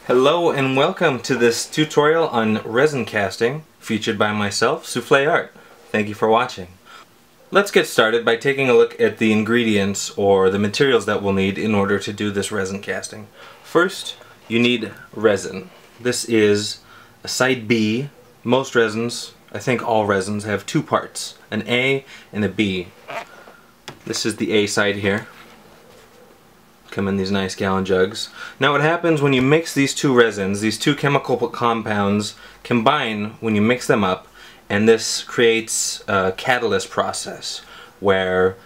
Hello and welcome to this tutorial on resin casting featured by myself, Souffle Art. Thank you for watching. Let's get started by taking a look at the ingredients or the materials that we'll need in order to do this resin casting. First, you need resin. This is a side B. Most resins, I think all resins, have two parts, an A and a B. This is the A side here. Come in these nice gallon jugs. Now what happens when you mix these two resins, these two chemical compounds combine when you mix them up, and this creates a catalyst process where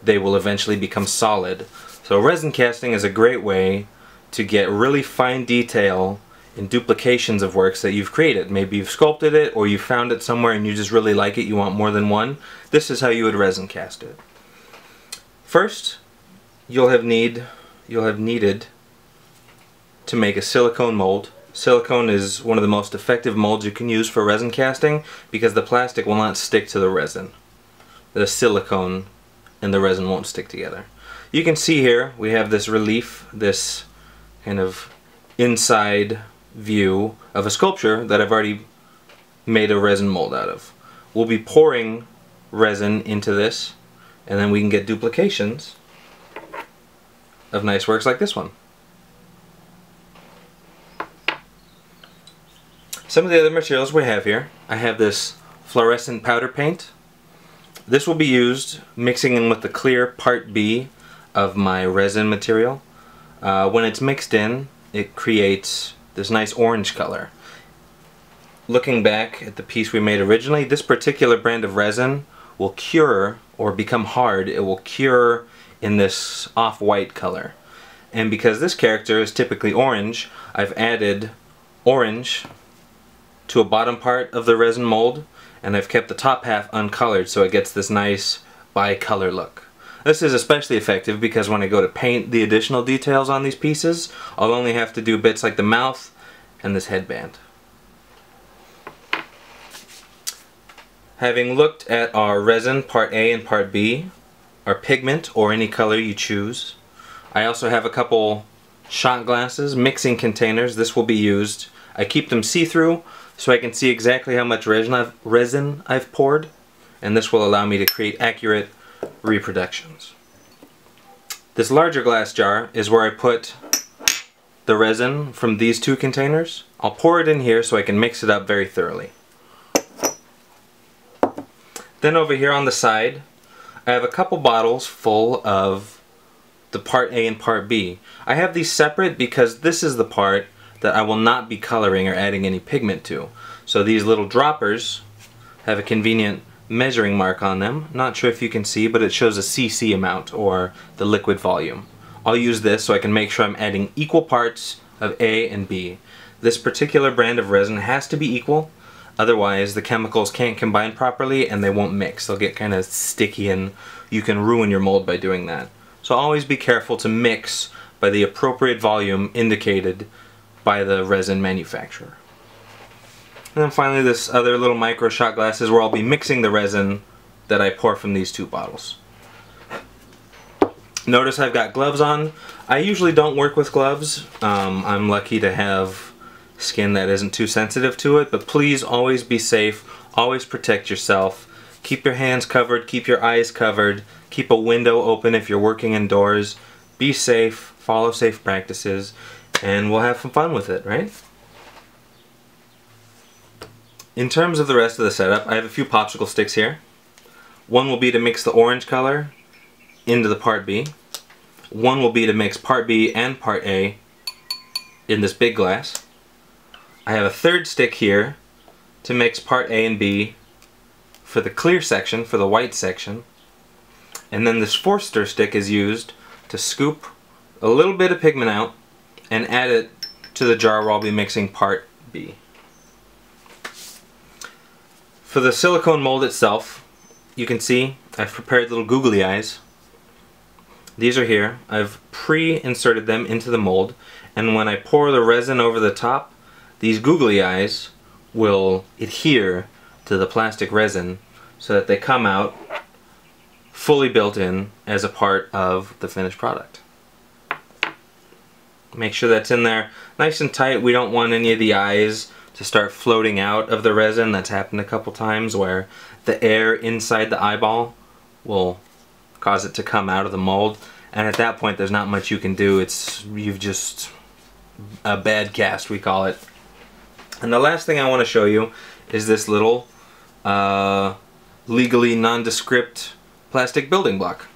they will eventually become solid. So resin casting is a great way to get really fine detail in duplications of works that you've created. Maybe you've sculpted it or you found it somewhere and you just really like it, you want more than one. This is how you would resin cast it. First, you'll have needed to make a silicone mold. Silicone is one of the most effective molds you can use for resin casting because the plastic will not stick to the resin. The silicone and the resin won't stick together. You can see here we have this relief, this kind of inside view of a sculpture that I've already made a resin mold out of. We'll be pouring resin into this, and then we can get duplications of nice works like this one. Some of the other materials we have here, I have this fluorescent powder paint. This will be used mixing in with the clear part B of my resin material. When it's mixed in, it creates this nice orange color. Looking back at the piece we made originally, this particular brand of resin will cure or become hard. It will cure in this off-white color. And because this character is typically orange, I've added orange to a bottom part of the resin mold, and I've kept the top half uncolored so it gets this nice bi-color look. This is especially effective because when I go to paint the additional details on these pieces, I'll only have to do bits like the mouth and this headband. Having looked at our resin part A and part B, our pigment or any color you choose, I also have a couple shot glasses, mixing containers. This will be used. I keep them see-through so I can see exactly how much resin I've poured, and this will allow me to create accurate reproductions. This larger glass jar is where I put the resin from these two containers. I'll pour it in here so I can mix it up very thoroughly. Then over here on the side, I have a couple bottles full of the part A and part B. I have these separate because this is the part that I will not be coloring or adding any pigment to. So these little droppers have a convenient measuring mark on them. Not sure if you can see, but it shows a cc amount, or the liquid volume. I'll use this so I can make sure I'm adding equal parts of A and B. This particular brand of resin has to be equal. Otherwise, the chemicals can't combine properly and they won't mix. They'll get kind of sticky and you can ruin your mold by doing that. So always be careful to mix by the appropriate volume indicated by the resin manufacturer. And then finally, this other little micro shot glass is where I'll be mixing the resin that I pour from these two bottles. Notice I've got gloves on. I usually don't work with gloves. I'm lucky to have skin that isn't too sensitive to it, but please always be safe, always protect yourself. Keep your hands covered, keep your eyes covered, keep a window open if you're working indoors. Be safe, follow safe practices, and we'll have some fun with it, right? In terms of the rest of the setup, I have a few popsicle sticks here. One will be to mix the orange color into the part B. One will be to mix part B and part A in this big glass. I have a third stick here to mix part A and B for the clear section, for the white section. And then this fourth stir stick is used to scoop a little bit of pigment out and add it to the jar where I'll be mixing part B. For the silicone mold itself, you can see I've prepared little googly eyes. These are here. I've pre-inserted them into the mold, and when I pour the resin over the top, these googly eyes will adhere to the plastic resin so that they come out fully built in as a part of the finished product. Make sure that's in there nice and tight. We don't want any of the eyes to start floating out of the resin. That's happened a couple times where the air inside the eyeball will cause it to come out of the mold, and at that point there's not much you can do. You've just a bad cast, we call it. And the last thing I want to show you is this little legally nondescript plastic building block.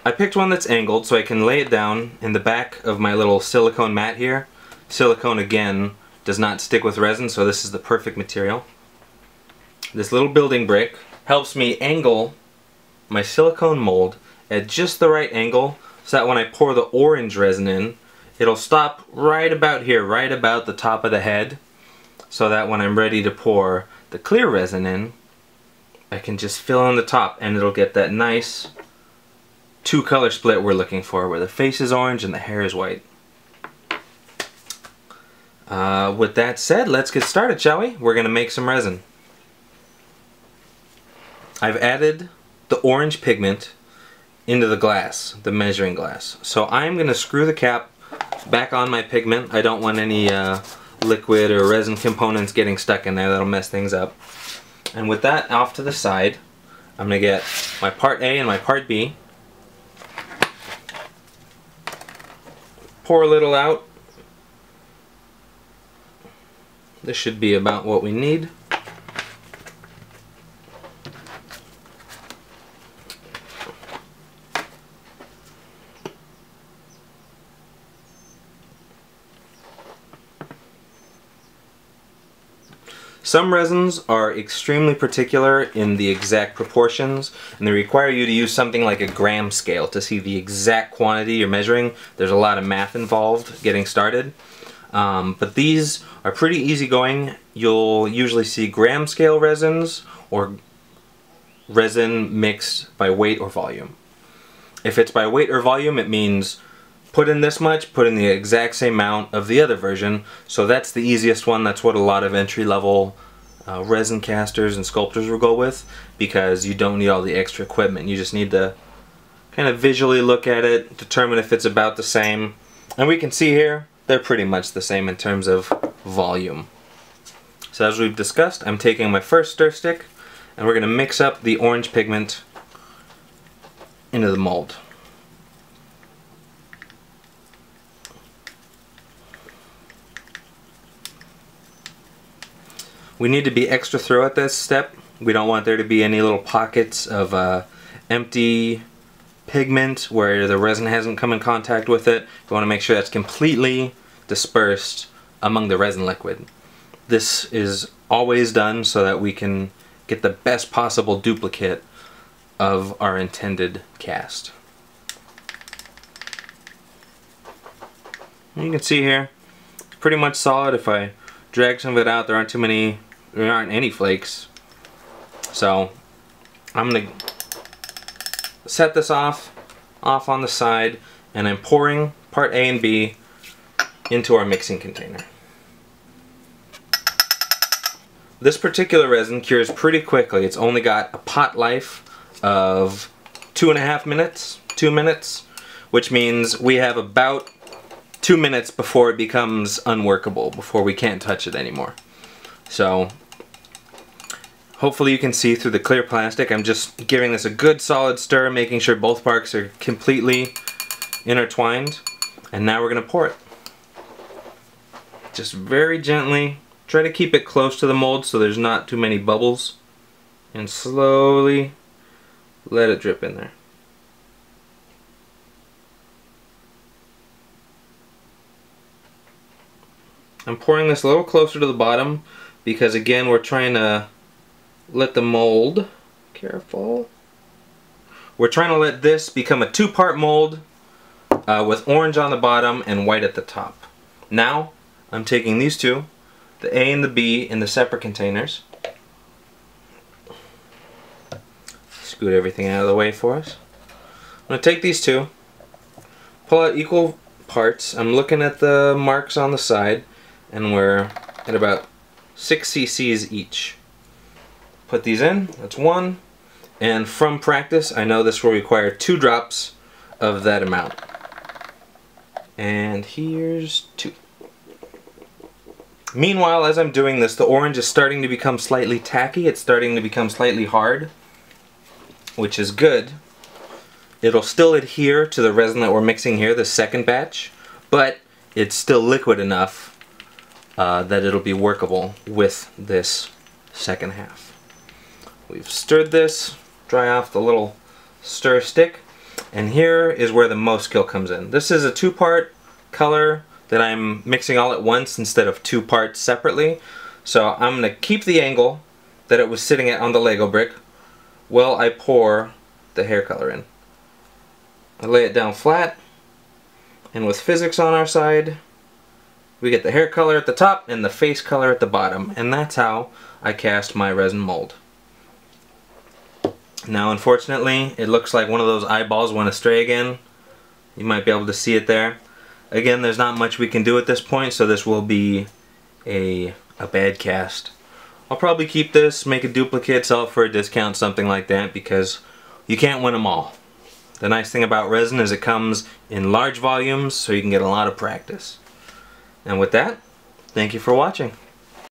I picked one that's angled so I can lay it down in the back of my little silicone mat here. Silicone, again, does not stick with resin, so this is the perfect material. This little building brick helps me angle my silicone mold at just the right angle so that when I pour the orange resin in, it'll stop right about here, right about the top of the head, so that when I'm ready to pour the clear resin in, I can just fill in the top and it'll get that nice two-color split we're looking for, where the face is orange and the hair is white. With that said, let's get started, shall we? We're going to make some resin. I've added the orange pigment into the glass, the measuring glass. So I'm going to screw the cap back on my pigment. I don't want any liquid or resin components getting stuck in there. That'll mess things up. And with that off to the side, I'm going to get my part A and my part B. Pour a little out. This should be about what we need. Some resins are extremely particular in the exact proportions, and they require you to use something like a gram scale to see the exact quantity you're measuring. There's a lot of math involved getting started. But these are pretty easygoing. You'll usually see gram scale resins or resin mixed by weight or volume. If it's by weight or volume, it means put in this much, put in the exact same amount of the other version. So that's the easiest one. That's what a lot of entry-level resin casters and sculptors will go with, because you don't need all the extra equipment. You just need to kind of visually look at it, determine if it's about the same. And we can see here, they're pretty much the same in terms of volume. So as we've discussed, I'm taking my first stir stick and we're going to mix up the orange pigment into the mold. We need to be extra thorough at this step. We don't want there to be any little pockets of empty pigment where the resin hasn't come in contact with it. We want to make sure that's completely dispersed among the resin liquid. This is always done so that we can get the best possible duplicate of our intended cast. You can see here, it's pretty much solid. If I drag some of it out, there aren't any flakes. So I'm going to set this off on the side, and I'm pouring part A and B into our mixing container. This particular resin cures pretty quickly. It's only got a pot life of 2.5 minutes, 2 minutes, which means we have about 2 minutes before it becomes unworkable, before we can't touch it anymore. So hopefully you can see through the clear plastic. I'm just giving this a good solid stir, making sure both parts are completely intertwined. And now we're going to pour it. Just very gently. Try to keep it close to the mold so there's not too many bubbles. And slowly let it drip in there. I'm pouring this a little closer to the bottom because, again, we're trying to let the mold, careful, we're trying to let this become a two-part mold with orange on the bottom and white at the top. Now I'm taking these two, the A and the B, in the separate containers. Scoot everything out of the way for us. I'm going to take these two, pull out equal parts. I'm looking at the marks on the side, and we're at about 6 cc's each. Put these in, that's one, and from practice I know this will require 2 drops of that amount. And here's 2. Meanwhile, as I'm doing this, the orange is starting to become slightly tacky. It's starting to become slightly hard, which is good. It'll still adhere to the resin that we're mixing here, the second batch, but it's still liquid enough that it'll be workable with this second half. We've stirred this, dry off the little stir stick, and here is where the most skill comes in. This is a 2-part color that I'm mixing all at once instead of 2 parts separately. So I'm going to keep the angle that it was sitting at on the Lego brick while I pour the hair color in. I lay it down flat, and with physics on our side, we get the hair color at the top and the face color at the bottom, and that's how I cast my resin mold. Now unfortunately, it looks like one of those eyeballs went astray again. You might be able to see it there. Again, there's not much we can do at this point, so this will be a bad cast. I'll probably keep this, make a duplicate, sell it for a discount, something like that, because you can't win them all. The nice thing about resin is it comes in large volumes, so you can get a lot of practice. And with that, thank you for watching.